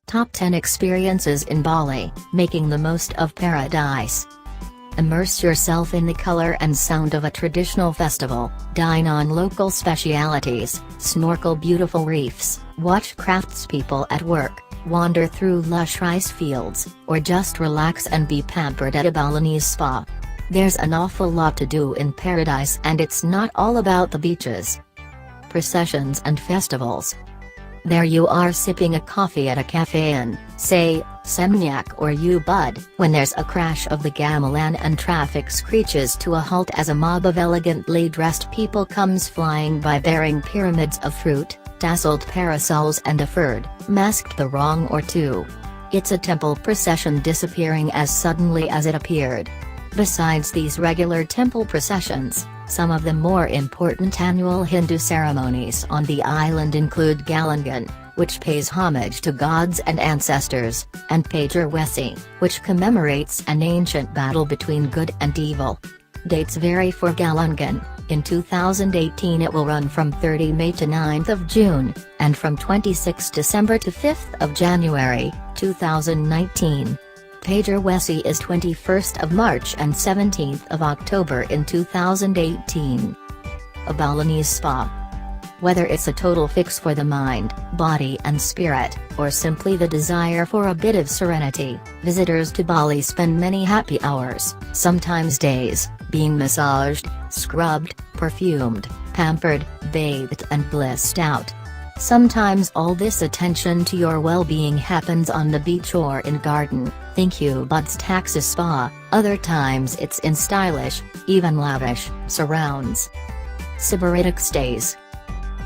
Top 10 Experiences in Bali, Making the Most of Paradise. Immerse yourself in the color and sound of a traditional festival, dine on local specialities, snorkel beautiful reefs, watch craftspeople at work, wander through lush rice fields, or just relax and be pampered at a Balinese spa. There's an awful lot to do in paradise, and it's not all about the beaches. Processions and festivals. There you are sipping a coffee at a cafe in, say, Seminyak or Ubud, when there's a crash of the gamelan and traffic screeches to a halt as a mob of elegantly dressed people comes flying by bearing pyramids of fruit, tasseled parasols and a furred, masked barong or two. It's a temple procession disappearing as suddenly as it appeared. Besides these regular temple processions, some of the more important annual Hindu ceremonies on the island include Galangan, which pays homage to gods and ancestors, and Pager Wesi, which commemorates an ancient battle between good and evil. Dates vary for Galangan. In 2018 it will run from 30 May to 9th of June, and from 26 December to 5th of January, 2019. Pager Wesi is 21st of March and 17th of October in 2018. A Balinese spa. Whether it's a total fix for the mind, body and spirit, or simply the desire for a bit of serenity, visitors to Bali spend many happy hours, sometimes days, being massaged, scrubbed, perfumed, pampered, bathed and blissed out. Sometimes all this attention to your well-being happens on the beach or in garden, think Ubud's taxi spa, other times it's in stylish, even lavish, surrounds. Sybaritic stays.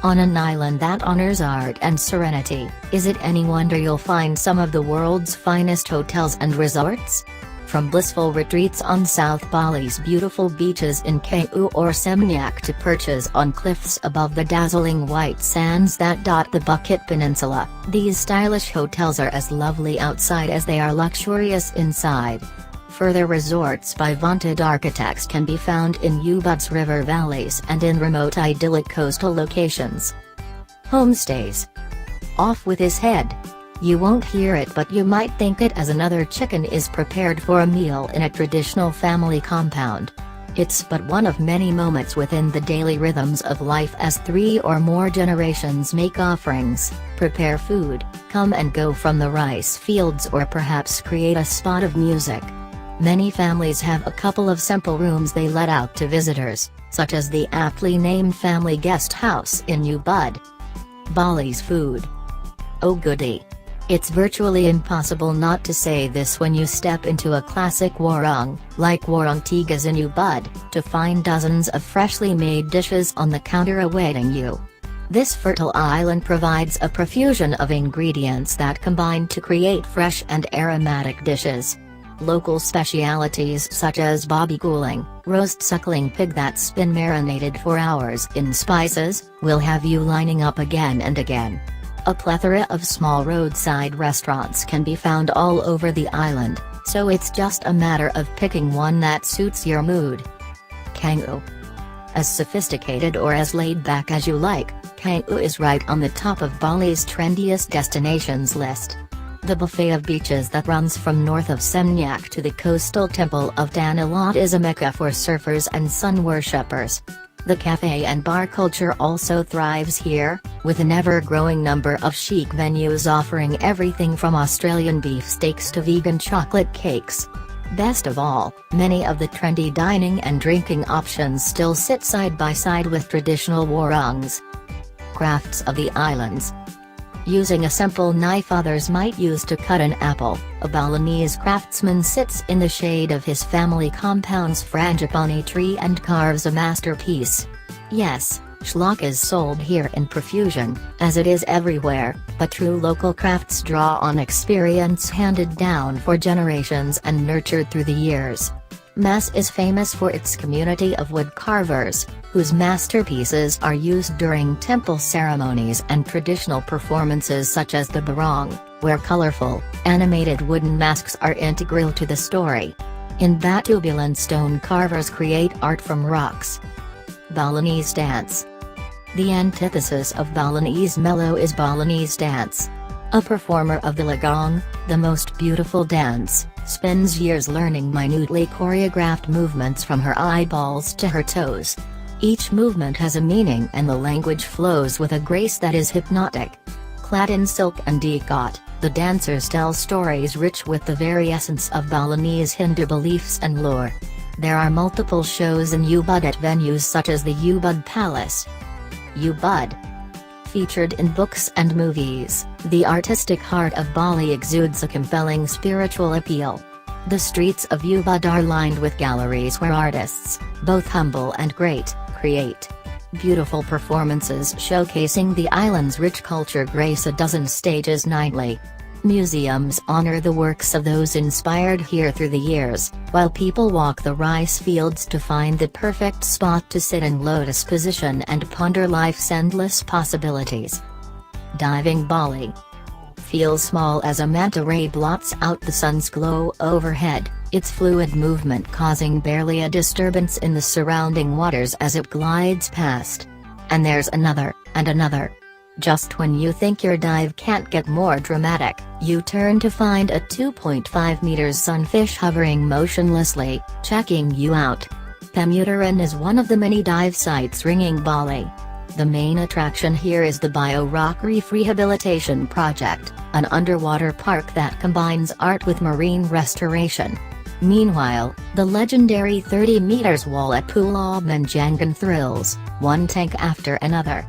On an island that honors art and serenity, is it any wonder you'll find some of the world's finest hotels and resorts? From blissful retreats on South Bali's beautiful beaches in Kau or Seminyak to perches on cliffs above the dazzling white sands that dot the Bukit Peninsula, these stylish hotels are as lovely outside as they are luxurious inside. Further resorts by vaunted architects can be found in Ubud's river valleys and in remote idyllic coastal locations. Homestays. Off with his head. You won't hear it, but you might think it as another chicken is prepared for a meal in a traditional family compound. It's but one of many moments within the daily rhythms of life as 3 or more generations make offerings, prepare food, come and go from the rice fields, or perhaps create a spot of music. Many families have a couple of simple rooms they let out to visitors, such as the aptly named Family Guest House in Ubud. Bali's food. Oh goody! It's virtually impossible not to say this when you step into a classic warung, like Warung Tigas in Ubud, to find dozens of freshly made dishes on the counter awaiting you. This fertile island provides a profusion of ingredients that combine to create fresh and aromatic dishes. Local specialities such as babi guling, roast suckling pig that's been marinated for hours in spices, will have you lining up again and again. A plethora of small roadside restaurants can be found all over the island, so it's just a matter of picking one that suits your mood. Kau. As sophisticated or as laid back as you like, Kau is right on the top of Bali's trendiest destinations list. The buffet of beaches that runs from north of Seminyak to the coastal temple of Danilat is a mecca for surfers and sun worshippers. The cafe and bar culture also thrives here, with an ever-growing number of chic venues offering everything from Australian beef steaks to vegan chocolate cakes. Best of all, many of the trendy dining and drinking options still sit side by side with traditional warungs. Crafts of the islands. Using a simple knife others might use to cut an apple, a Balinese craftsman sits in the shade of his family compound's frangipani tree and carves a masterpiece. Yes, Schlock is sold here in profusion, as it is everywhere, but true local crafts draw on experience handed down for generations and nurtured through the years. Mas is famous for its community of wood carvers, whose masterpieces are used during temple ceremonies and traditional performances such as the barong, where colorful, animated wooden masks are integral to the story. In Batubulan, stone carvers create art from rocks. Balinese dance. The antithesis of Balinese mellow is Balinese dance. A performer of the Lagong, the most beautiful dance, spends years learning minutely choreographed movements from her eyeballs to her toes. Each movement has a meaning and the language flows with a grace that is hypnotic. Clad in silk and ikat, the dancers tell stories rich with the very essence of Balinese Hindu beliefs and lore. There are multiple shows in Ubud at venues such as the Ubud Palace. Ubud. Featured in books and movies, the artistic heart of Bali exudes a compelling spiritual appeal. The streets of Ubud are lined with galleries where artists, both humble and great, create beautiful performances showcasing the island's rich culture grace a dozen stages nightly. Museums honor the works of those inspired here through the years, while people walk the rice fields to find the perfect spot to sit in lotus position and ponder life's endless possibilities. Diving Bali. Feels small as a manta ray blots out the sun's glow overhead, its fluid movement causing barely a disturbance in the surrounding waters as it glides past. And there's another, and another. Just when you think your dive can't get more dramatic, you turn to find a 2.5 meters sunfish hovering motionlessly, checking you out. Pemutaran is one of the many dive sites ringing Bali. The main attraction here is the Bio-Rock Reef Rehabilitation Project, an underwater park that combines art with marine restoration. Meanwhile, the legendary 30 meters wall at Pulau Menjangan thrills, one tank after another.